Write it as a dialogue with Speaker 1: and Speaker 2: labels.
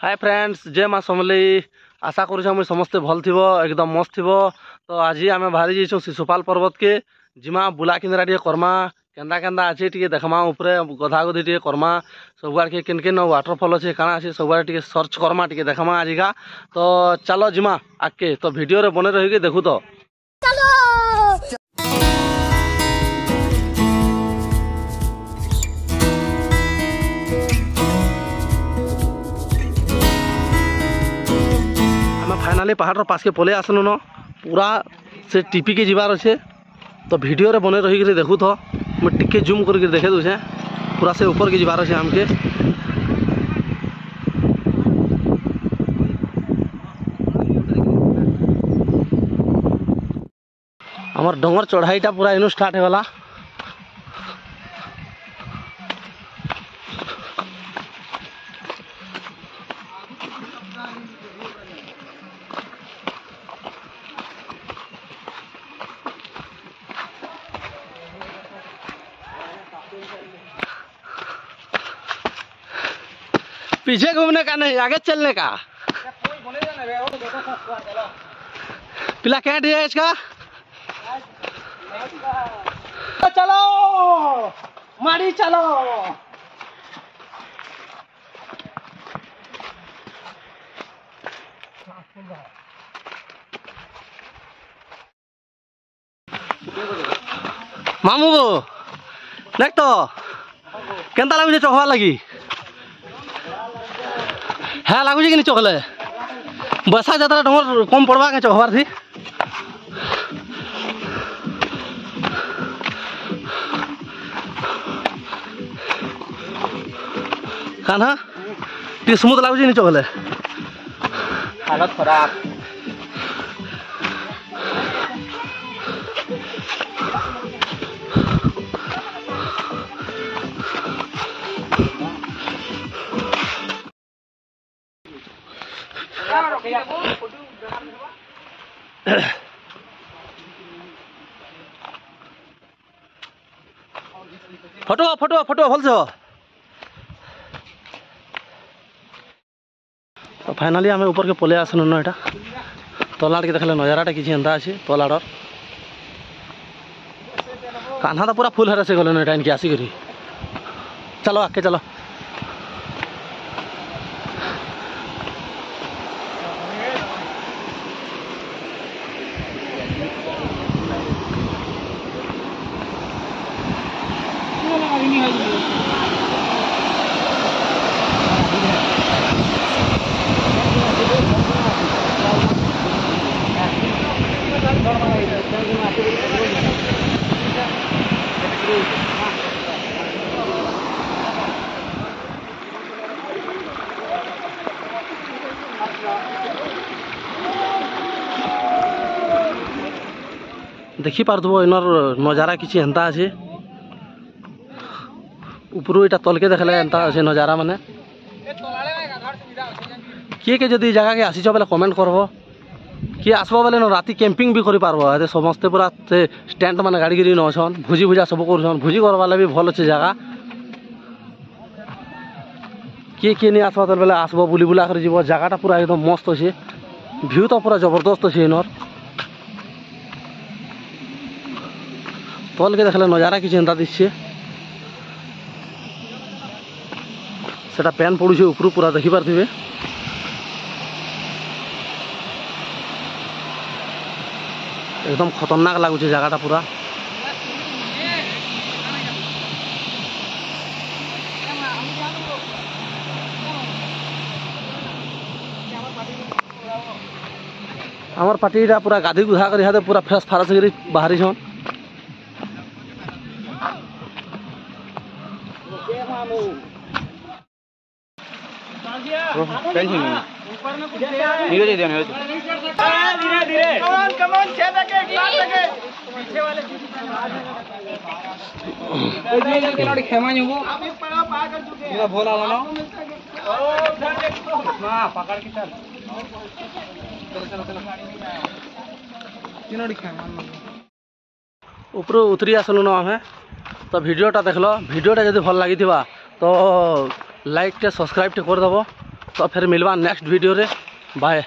Speaker 1: Hi friends, जय माँ समलेई। आशा करूँ मुझे समस्ते भल थी एकदम मस्त थी। तो आज आम बाहरी जाइछुं शिशुपाल पर्वत के जिमा बुला किंद्रा टे करमा केन्दा केन्दा अच्छे टे देखमा उपरे गधा गधी टे करमा सब के केन केन वाटरफॉल अच्छे काଣା अच्छे सब टे सर्च करमा टे देखमा आजिका। तो चलो जिमा आके तो वीडियो रे बने रही देखू। तो फाइनाली पहाड़ पास के पले आसलु न पूरा से टीपी के जीवार अच्छे। तो वीडियो रे बने रही देखू। तो मैं टिके जूम करके देखे दूसरे पूरा से ऊपर के जीवार अच्छे आमके। हमार डोंगर चढ़ाईटा पूरा इनु स्टार्ट है वाला। पीछे घूमने का नहीं, आगे चलने का। पिला कैंट है इसका। चलो मारी चलो। मामू देख तो केनता लगुचे चढ़वा लगी है लगुचे कि चढ़ले बसा जाता डोंगर कम पड़वा के चढ़वार थी। कान्हा टी स्मूथ लगुचे नहीं चढ़ले हालत खराब। फटो फटो फटो भल से। तो फाइनाली आम ऊपर के पले आसनु न एटा तलाड़ के देखले नजाराटा किसी एंता अच्छे तलाड़ कान्हा तो पूरा फुल हरा से गले एटा इनके आसिक। चलो आके चलो। देखी पार्थुव इनर नजारा किसी एंता अच्छे उपरू इटा तलके देखले एंता अच्छे नजारा माने। किए के जदि जगह के आसीच बेले कमेंट करब। किए आसब बेले राति कैंपिंग भी कर समस्ते पूरा से स्टैंड माने गाड़ी गिरी नछन भोजी भुजा सब कर भोजी करवा भी भल अच्छे जगह। किए नहीं आसबा बेले आसब बुली बुला कर जीव जगहटा पूरा एकदम मस्त अच्छे व्यू तो पूरा जबरदस्त अच्छे इनर तल के देखले नजारा किसी एंता दिशे सेटा पैन पड़ुचे ऊपर पूरा देखी पार्थिबे। एकदम खतरनाक लगुचे जगहटा पूरा। आमर पार्टीटा पूरा गाधी गुधा कर इहादे पूरा फ्रेश फारस गिरी बाहरी छन। धीरे धीरे पीछे वाले खेमा भोला वाला पकड़ के चल। ऊपर उतरी आसलु न आमे। तो वीडियोटा देखल वीडियोटा जब भल लगी तो लाइक टे सब्सक्राइब टे करदेव। तो फिर मिलवा नेक्स्ट वीडियो रे बाय।